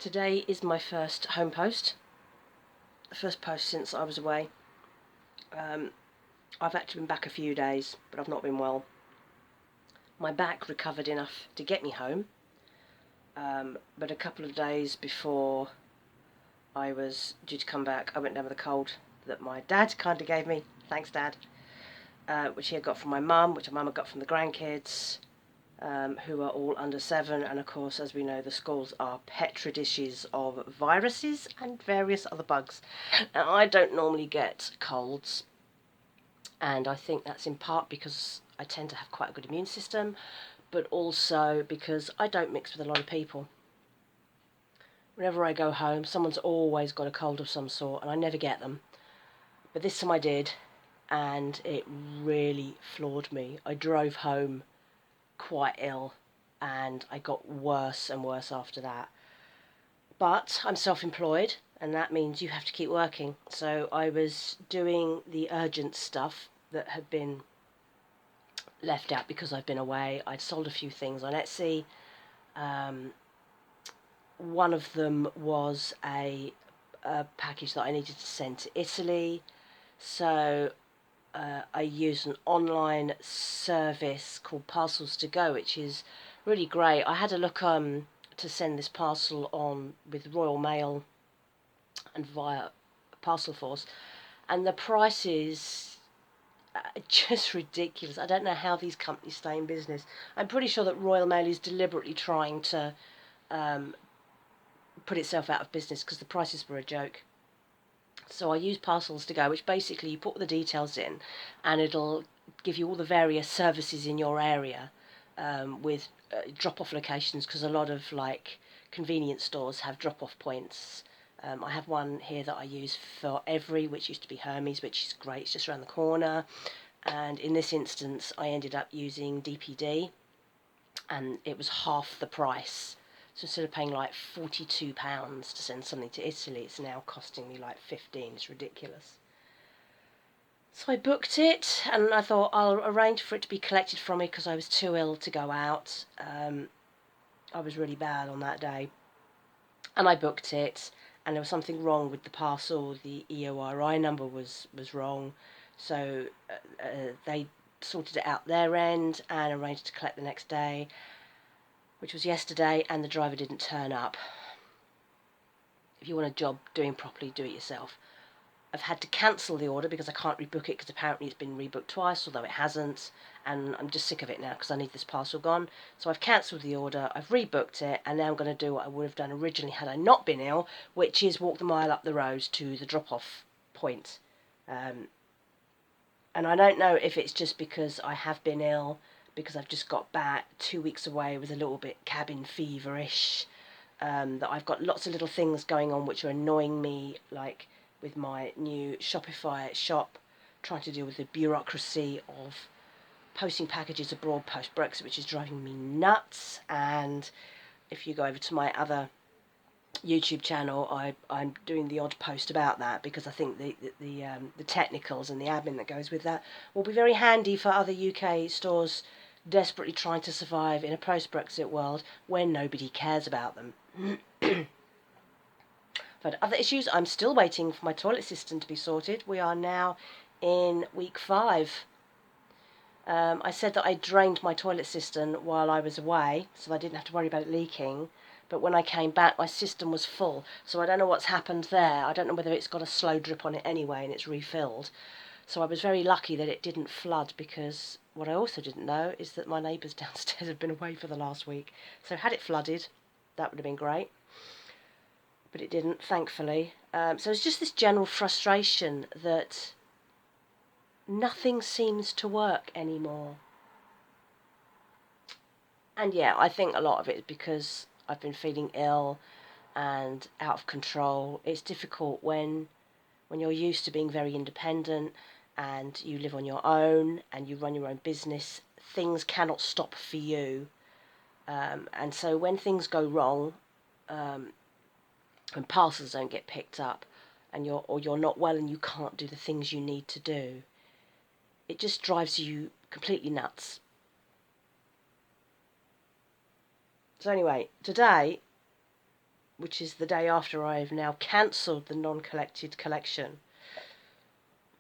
Today is my first home post, the first post since I was away. I've actually been back a few days, but I've not been well. My back recovered enough to get me home, but a couple of days before I was due to come back, I went down with a cold that my dad kindly gave me. Thanks, Dad. Which he had got from my mum, which my mum had got from the grandkids, who are all under 7, and of course, as we know, the schools are petri dishes of viruses and various other bugs. Now, I don't normally get colds, and I think that's in part because I tend to have quite a good immune system, but also because I don't mix with a lot of people. Whenever I go home, someone's always got a cold of some sort, and I never get them. But this time I did, and it really floored me. I drove home quite ill, and I got worse and worse after that. But I'm self-employed, and that means you have to keep working. So I was doing the urgent stuff that had been left out because I've been away. I'd sold a few things on Etsy. One of them was a package that I needed to send to Italy. So I use an online service called Parcels to Go, which is really great. I had a look to send this parcel on with Royal Mail and via Parcel Force, and the prices are just ridiculous. I don't know how these companies stay in business. I'm pretty sure that Royal Mail is deliberately trying to um, put itself out of business because the prices were a joke. So I use Parcels to Go, which basically you put the details in, and it'll give you all the various services in your area with drop-off locations, because a lot of convenience stores have drop-off points. I have one here that I use for Every, which used to be Hermes, which is great. It's just around the corner. And in this instance, I ended up using DPD, and it was half the price. So instead of paying like £42 to send something to Italy, it's now costing me like 15. It's ridiculous. So I booked it, and I thought I'll arrange for it to be collected from me because I was too ill to go out. I was really bad on that day. And I booked it, and there was something wrong with the parcel. The EORI number was wrong. So they sorted it out their end and arranged to collect the next day, which was yesterday, and the driver didn't turn up. If you want a job doing properly, do it yourself. I've had to cancel the order because I can't rebook it because apparently it's been rebooked twice, although it hasn't, and I'm just sick of it now because I need this parcel gone. So I've cancelled the order, I've rebooked it, and now I'm going to do what I would have done originally had I not been ill, which is walk the mile up the road to the drop-off point. And I don't know if it's just because I have been ill, because I've just got back 2 weeks away with a little bit cabin feverish, that I've got lots of little things going on which are annoying me, like with my new Shopify shop, trying to deal with the bureaucracy of posting packages abroad post-Brexit, which is driving me nuts. And if you go over to my other YouTube channel, I'm doing the odd post about that because I think the technicals and the admin that goes with that will be very handy for other UK stores desperately trying to survive in a post-Brexit world where nobody cares about them. But other issues, I'm still waiting for my toilet system to be sorted. We are now in week 5. I said that I drained my toilet cistern while I was away, so I didn't have to worry about it leaking. But when I came back, my system was full. So I don't know what's happened there. I don't know whether it's got a slow drip on it anyway and it's refilled. So I was very lucky that it didn't flood, because what I also didn't know is that my neighbours downstairs have been away for the last week. So had it flooded, that would have been great. But it didn't, thankfully. So it's just this general frustration that nothing seems to work anymore. And yeah, I think a lot of it is because I've been feeling ill and out of control. It's difficult when you're used to being very independent and you live on your own and you run your own business. Things cannot stop for you. And so when things go wrong, when parcels don't get picked up, and you're not well and you can't do the things you need to do, it just drives you completely nuts. So anyway, today which is the day after I've now cancelled the non-collected collection.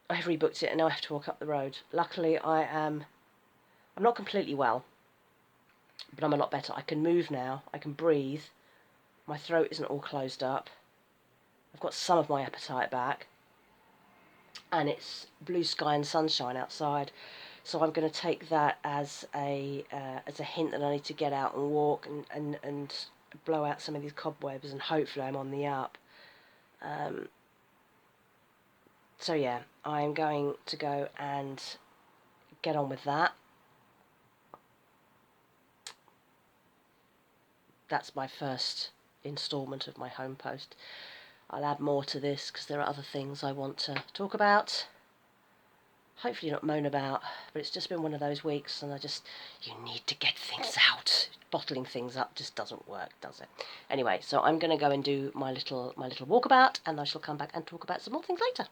I've rebooked it and now I have to walk up the road. Luckily, I'm not completely well, but I'm a lot better. I can move now. I can breathe. My throat isn't all closed up. I've got some of my appetite back. And it's blue sky and sunshine outside. So I'm going to take that as a hint that I need to get out and walk and blow out some of these cobwebs, and hopefully I'm on the up. So yeah, I'm going to go and get on with that. That's my first instalment of my home post. I'll add more to this because there are other things I want to talk about. Hopefully not moan about, but it's just been one of those weeks and you need to get things out. Bottling things up just doesn't work, does it? Anyway, so I'm going to go and do my little walkabout, and I shall come back and talk about some more things later.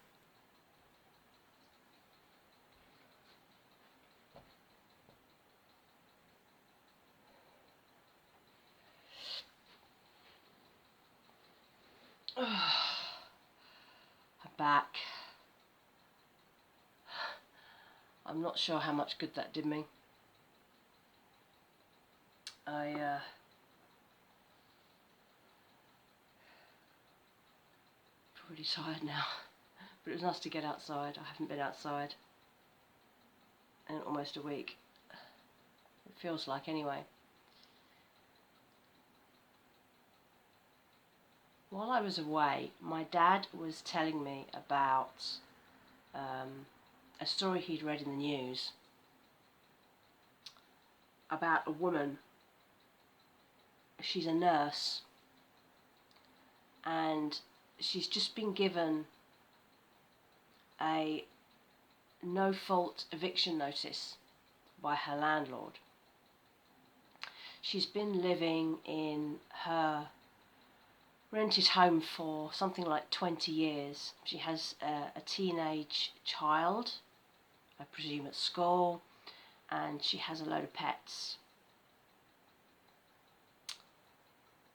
I'm back. I'm not sure how much good that did me. I'm pretty tired now, but it was nice to get outside. I haven't been outside in almost a week. It feels like, anyway. While I was away, my dad was telling me about a story he'd read in the news about a woman. She's a nurse, and she's just been given a no-fault eviction notice by her landlord. She's been living in her rented home for something like 20 years. She has a teenage child, I presume at school, and she has a load of pets.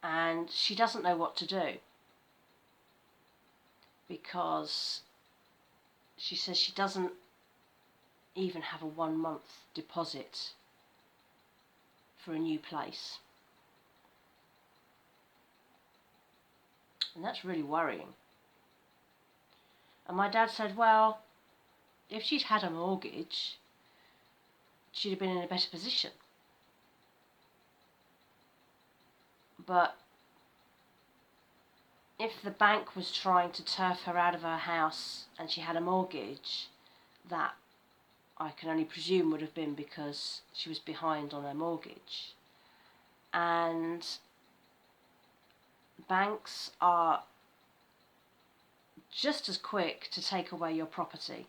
And she doesn't know what to do, because she says she doesn't even have a 1-month deposit for a new place. And that's really worrying. And my dad said, well, if she'd had a mortgage, she'd have been in a better position. But if the bank was trying to turf her out of her house and she had a mortgage, that I can only presume would have been because she was behind on her mortgage. And banks are just as quick to take away your property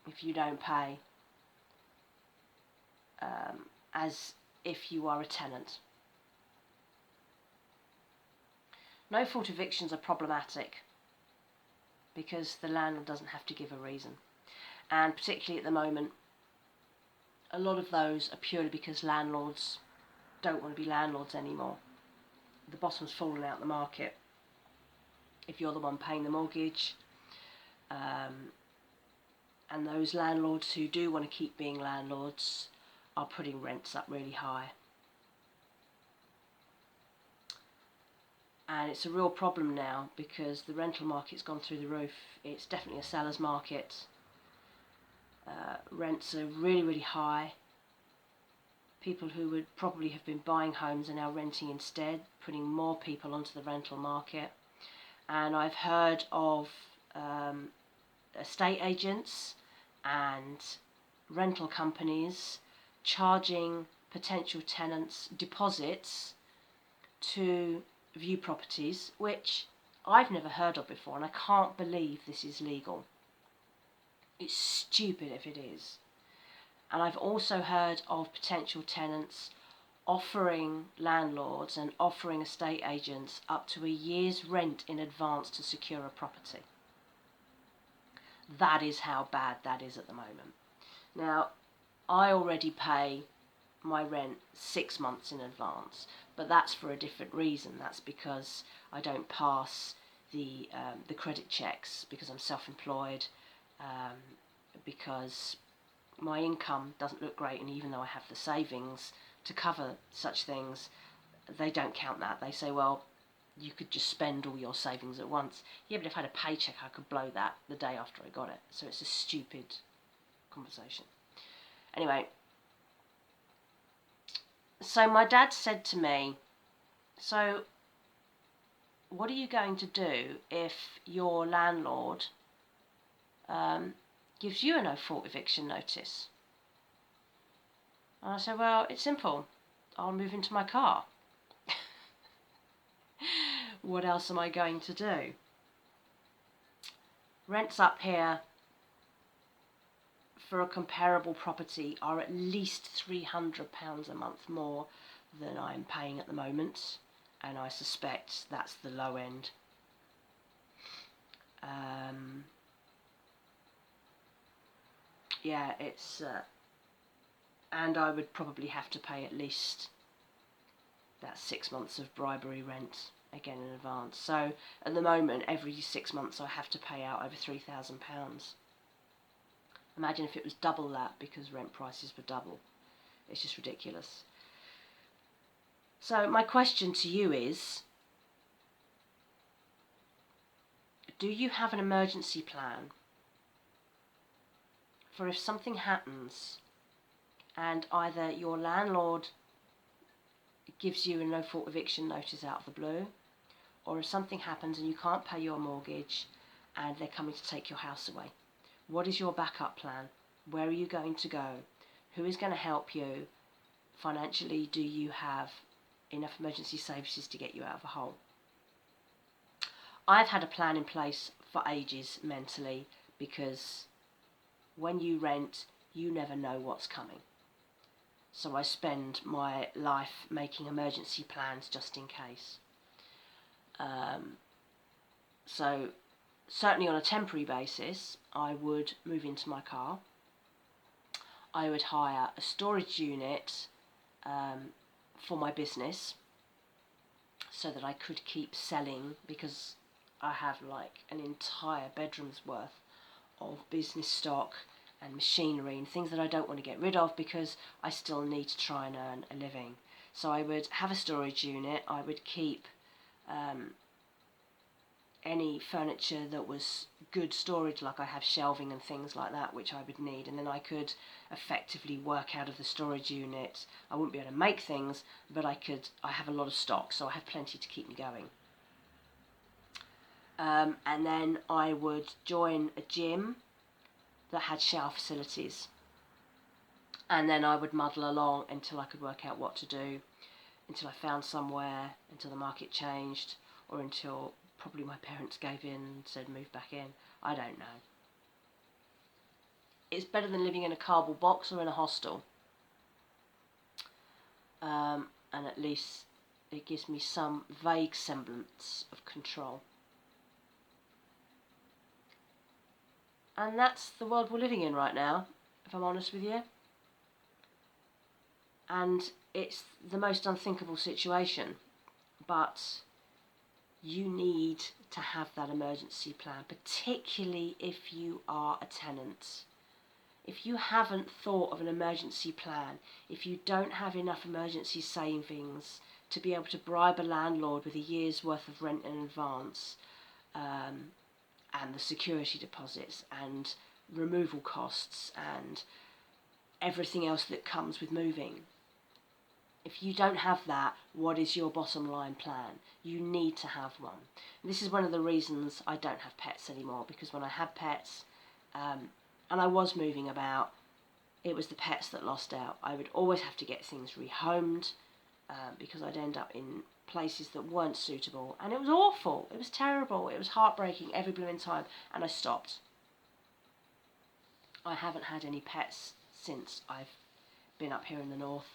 if you don't pay as if you are a tenant. No-fault evictions are problematic because the landlord doesn't have to give a reason. And particularly at the moment, a lot of those are purely because landlords don't want to be landlords anymore. The bottom's fallen out the market if you're the one paying the mortgage. And those landlords who do want to keep being landlords are putting rents up really high. And it's a real problem now because the rental market's gone through the roof. It's definitely a seller's market. Rents are really, really high. People who would probably have been buying homes are now renting instead, putting more people onto the rental market. And I've heard of estate agents and rental companies charging potential tenants deposits to view properties, which I've never heard of before, and I can't believe this is legal. It's stupid if it is. And I've also heard of potential tenants offering landlords and offering estate agents up to a year's rent in advance to secure a property. That is how bad that is at the moment. Now, I already pay my rent 6 months in advance, but that's for a different reason. That's because I don't pass the credit checks, because I'm self-employed, because my income doesn't look great, and even though I have the savings to cover such things, they don't count that. They say, well, you could just spend all your savings at once. Yeah, but if I had a paycheck, I could blow that the day after I got it. So it's a stupid conversation. Anyway, so my dad said to me, so what are you going to do if your landlord gives you a no-fault eviction notice? And I said, well, it's simple. I'll move into my car. What else am I going to do? Rents up here for a comparable property are at least £300 a month more than I'm paying at the moment, and I suspect that's the low end. Yeah, it's and I would probably have to pay at least that 6 months of bribery rent again in advance. So at the moment, every 6 months I have to pay out over £3,000. Imagine if it was double that, because rent prices were double. It's just ridiculous. So my question to you is, do you have an emergency plan for if something happens and either your landlord gives you a no-fault eviction notice out of the blue, or if something happens and you can't pay your mortgage and they're coming to take your house away? What is your backup plan? Where are you going to go? Who is going to help you? Financially, do you have enough emergency services to get you out of a hole? I've had a plan in place for ages mentally, because when you rent, you never know what's coming. So I spend my life making emergency plans just in case. So certainly on a temporary basis, I would move into my car. I would hire a storage unit for my business, so that I could keep selling, because I have like an entire bedroom's worth of business stock and machinery and things that I don't want to get rid of, because I still need to try and earn a living. So I would have a storage unit. I would keep any furniture that was good storage, like I have shelving and things like that, which I would need, and then I could effectively work out of the storage unit. I wouldn't be able to make things, but I have a lot of stock, so I have plenty to keep me going. And then I would join a gym that had shower facilities, and then I would muddle along until I could work out what to do, until I found somewhere, until the market changed, or until probably my parents gave in and said move back in. I don't know. It's better than living in a cardboard box or in a hostel. And at least it gives me some vague semblance of control. And that's the world we're living in right now, if I'm honest with you. And it's the most unthinkable situation, but you need to have that emergency plan, particularly if you are a tenant. If you haven't thought of an emergency plan, if you don't have enough emergency savings to be able to bribe a landlord with a year's worth of rent in advance, and the security deposits and removal costs and everything else that comes with moving, if you don't have that, what is your bottom line plan? You need to have one. And this is one of the reasons I don't have pets anymore, because when I had pets, and I was moving about, it was the pets that lost out. I would always have to get things rehomed, because I'd end up in places that weren't suitable, and it was awful. It was terrible. It was heartbreaking every blooming time, and I stopped. I haven't had any pets since I've been up here in the north.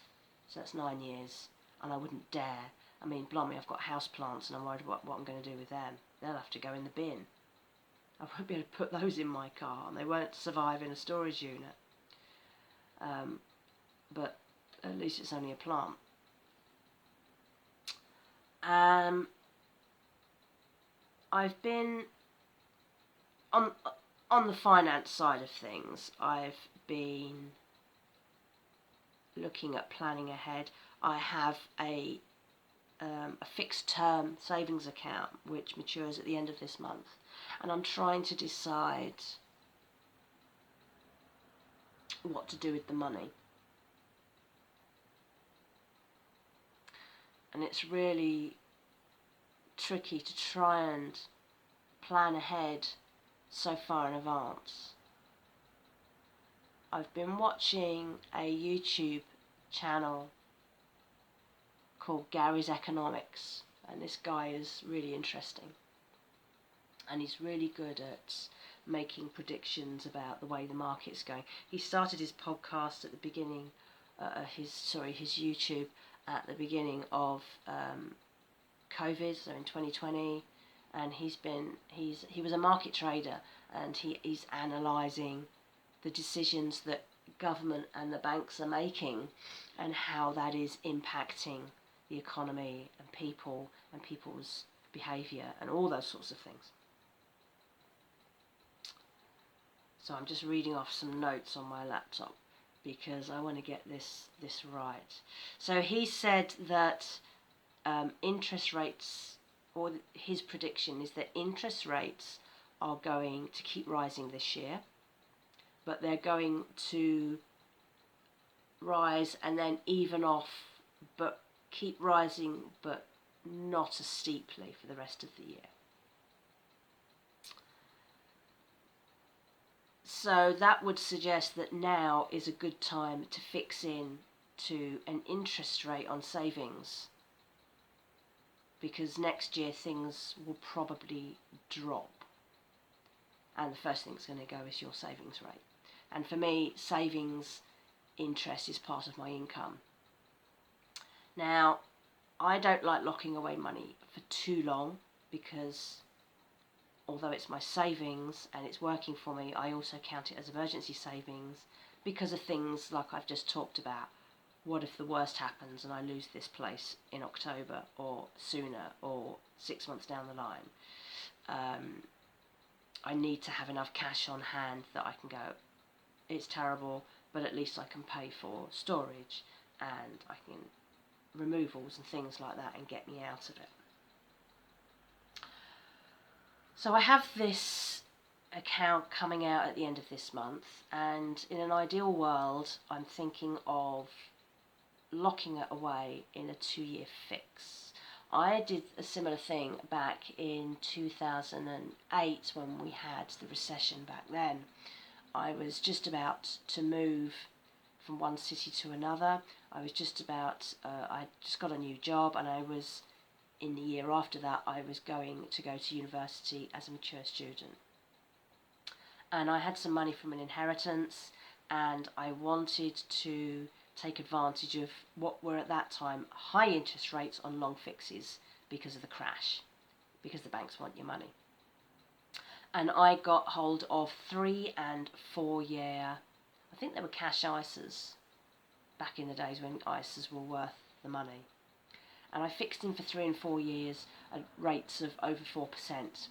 So that's 9 years, and I wouldn't dare. I mean, blimey, I've got house plants, and I'm worried about what I'm going to do with them. They'll have to go in the bin. I won't be able to put those in my car, and they won't survive in a storage unit. But At least it's only a plant. I've been on the finance side of things. I've been looking at planning ahead. I have a fixed term savings account which matures at the end of this month, and I'm trying to decide what to do with the money. And it's really tricky to try and plan ahead so far in advance. I've been watching a YouTube channel called Gary's Economics, and this guy is really interesting, and he's really good at making predictions about the way the market's going. He started his podcast at the beginning, his YouTube at the beginning of COVID, so in 2020, and he was a market trader, and he's analysing the decisions that government and the banks are making and how that is impacting the economy and people and people's behaviour and all those sorts of things. So I'm just reading off some notes on my laptop because I want to get this right. So he said that interest rates, or his prediction is that interest rates are going to keep rising this year, but they're going to rise and then even off, but keep rising, but not as steeply for the rest of the year. So that would suggest that now is a good time to fix in to an interest rate on savings, because next year things will probably drop, and the first thing that's going to go is your savings rate. And for me, savings interest is part of my income. Now, I don't like locking away money for too long, because although it's my savings and it's working for me, I also count it as emergency savings because of things like I've just talked about. What if the worst happens and I lose this place in October or sooner or 6 months down the line? I need to have enough cash on hand that I can go, it's terrible, but at least I can pay for storage and I can removals and things like that and get me out of it. So I have this account coming out at the end of this month, and in an ideal world I'm thinking of locking it away in a 2-year fix. I did a similar thing back in 2008 when we had the recession back then. I was just about to move from one city to another. I just got a new job, and in the year after that I was going to go to university as a mature student. And I had some money from an inheritance, and I wanted to take advantage of what were at that time high interest rates on long fixes because of the crash, because the banks want your money. And I got hold of 3 and 4 year, I think they were cash ISAs back in the days when ISAs were worth the money. And I fixed in for 3 and 4 years at rates of over 4%.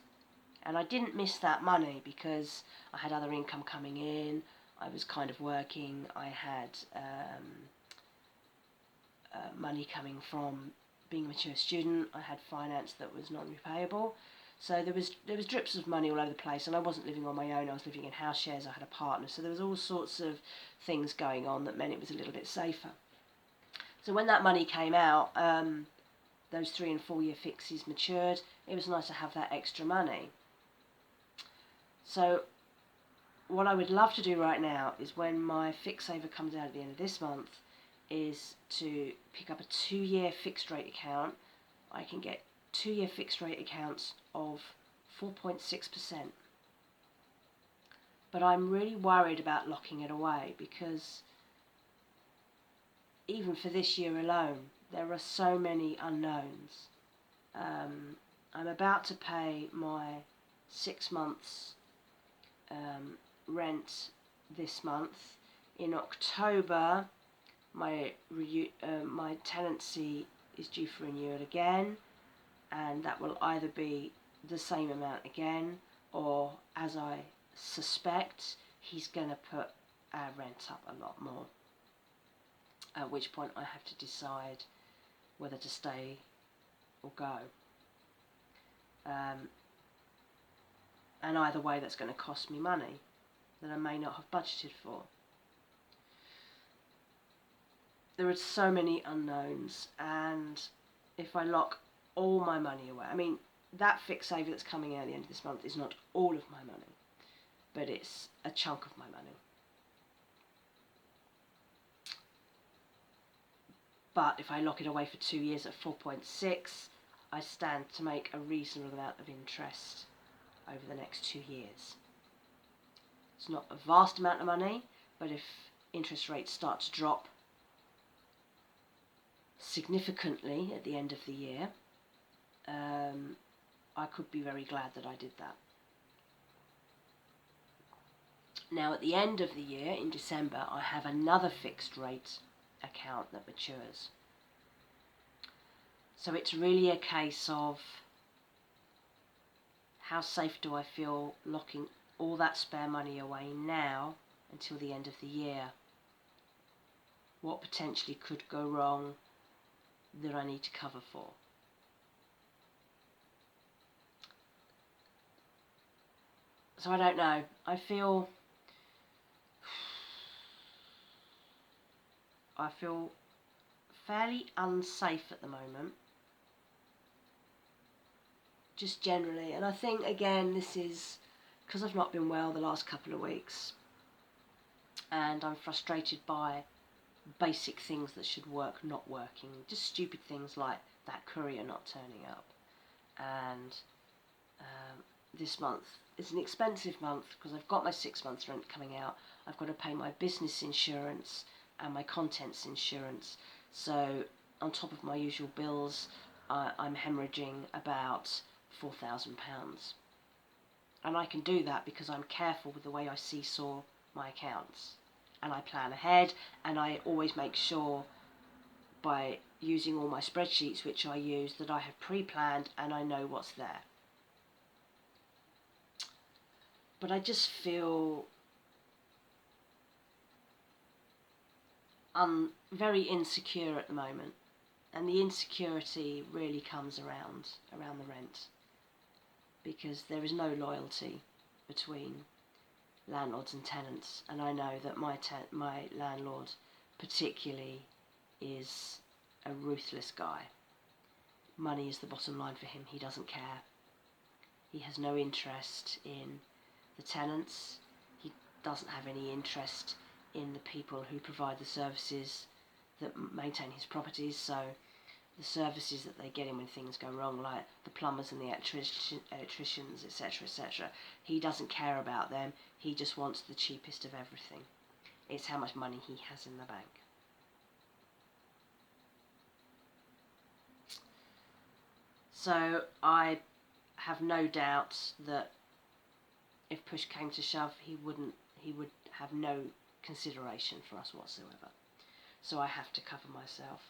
And I didn't miss that money because I had other income coming in, I was kind of working, I had money coming from being a mature student, I had finance that was non-repayable. So there was drips of money all over the place, and I wasn't living on my own, I was living in house shares, I had a partner, so there was all sorts of things going on that meant it was a little bit safer. So when that money came out, those 3 and 4 year fixes matured, it was nice to have that extra money. So what I would love to do right now is, when my fix saver comes out at the end of this month, is to pick up a 2-year fixed rate account. I can get 2-year fixed rate accounts of 4.6%. But I'm really worried about locking it away, because even for this year alone, there are so many unknowns. I'm about to pay my 6 months rent this month. In October, my tenancy is due for renewal again, and that will either be the same amount again, or, as I suspect, he's going to put our rent up a lot more, at which point I have to decide whether to stay or go. And either way, that's going to cost me money that I may not have budgeted for. There are so many unknowns, and if I lock all my money away, I mean, that fixed saver that's coming out at the end of this month is not all of my money, but it's a chunk of my money. But if I lock it away for 2 years at 4.6, I stand to make a reasonable amount of interest over the next 2 years. It's not a vast amount of money, but if interest rates start to drop significantly at the end of the year, I could be very glad that I did that. Now, at the end of the year, in December, I have another fixed rate account that matures. So it's really a case of how safe do I feel locking all that spare money away now until the end of the year? What potentially could go wrong that I need to cover for? So I don't know. I feel fairly unsafe at the moment, just generally. And I think, again, this is because I've not been well the last couple of weeks, and I'm frustrated by basic things that should work not working, just stupid things like that courier not turning up. And this month is an expensive month because I've got my 6 months rent coming out, I've got to pay my business insurance and my contents insurance, so on top of my usual bills, I'm hemorrhaging about £4,000. And I can do that because I'm careful with the way I seesaw my accounts, and I plan ahead, and I always make sure by using all my spreadsheets, which I use, that I have pre-planned and I know what's there. But I just feel very insecure at the moment, and the insecurity really comes around the rent, because there is no loyalty between landlords and tenants, and I know that my landlord particularly is a ruthless guy. Money is the bottom line for him. He doesn't care. He has no interest in the tenants. He doesn't have any interest in the people who provide the services that maintain his properties. So the services that they get in when things go wrong, like the plumbers and the electricians, etc., etc., he doesn't care about them. He just wants the cheapest of everything. It's how much money he has in the bank. So I have no doubt that if push came to shove, he would have no consideration for us whatsoever. So I have to cover myself.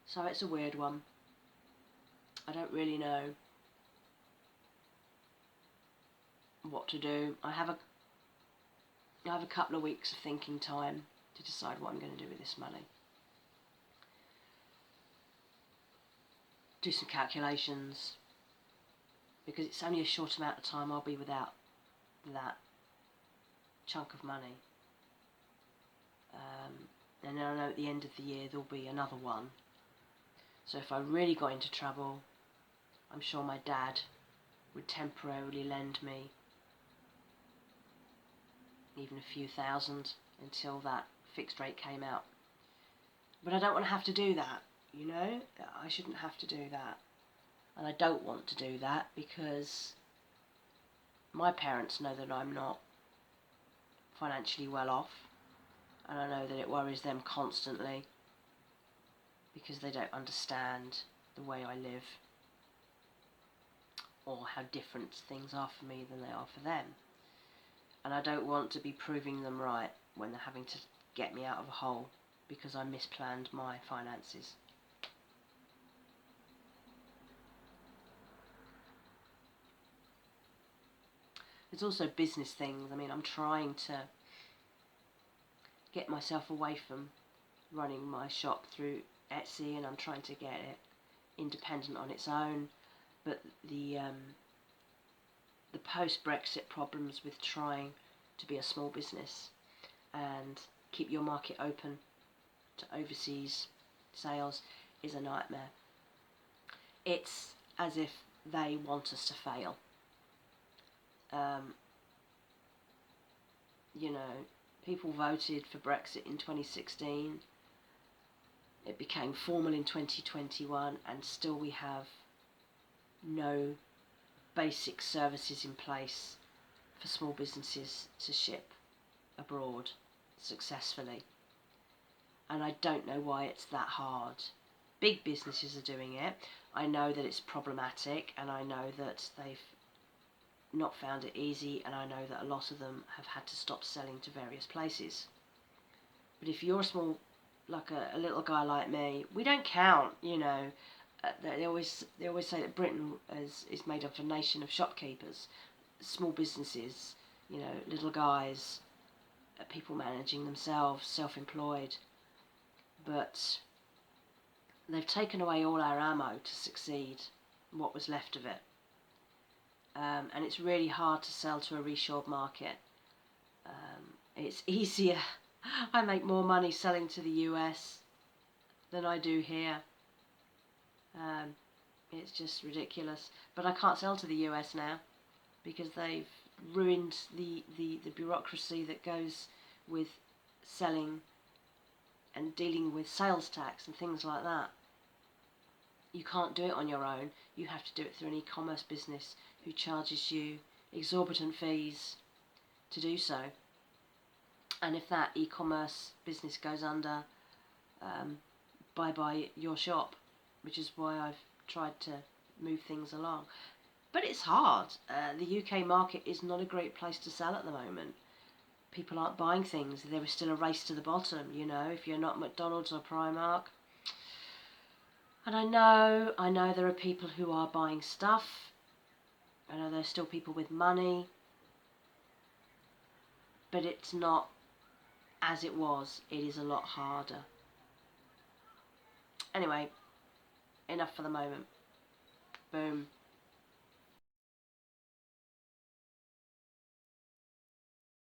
So it's a weird one. I don't really know what to do. I have a couple of weeks of thinking time to decide what I'm going to do with this money. Do some calculations, because it's only a short amount of time I'll be without that chunk of money. And then I know at the end of the year there'll be another one. So if I really got into trouble, I'm sure my dad would temporarily lend me even a few thousand until that fixed rate came out. But I don't want to have to do that, you know? I shouldn't have to do that. And I don't want to do that because my parents know that I'm not financially well off, and I know that it worries them constantly because they don't understand the way I live or how different things are for me than they are for them. and I don't want to be proving them right when they're having to get me out of a hole because I misplanned my finances. There's also business things. I mean, I'm trying to get myself away from running my shop through Etsy, and I'm trying to get it independent on its own. But the post-Brexit problems with trying to be a small business and keep your market open to overseas sales is a nightmare. It's as if they want us to fail. You know, people voted for Brexit in 2016. It became formal in 2021, and still we have no basic services in place for small businesses to ship abroad successfully. And I don't know why it's that hard. Big businesses are doing it. I know that it's problematic, and I know that they've not found it easy, and I know that a lot of them have had to stop selling to various places. But if you're a small, like a little guy like me, we don't count, you know. They always say that Britain is made up of a nation of shopkeepers, small businesses, you know, little guys, people managing themselves, self-employed. But they've taken away all our ammo to succeed, what was left of it. And it's really hard to sell to a reshored market. It's easier. I make more money selling to the US than I do here. It's just ridiculous. But I can't sell to the US now because they've ruined the bureaucracy that goes with selling and dealing with sales tax and things like that. You can't do it on your own. You have to do it through an e-commerce business who charges you exorbitant fees to do so. And if that e-commerce business goes under, bye-bye your shop, which is why I've tried to move things along. But it's hard. The UK market is not a great place to sell at the moment. People aren't buying things. There is still a race to the bottom, you know, if you're not McDonald's or Primark. And I know there are people who are buying stuff. I know there's still people with money. But it's not as it was. It is a lot harder. Anyway, enough for the moment. Boom.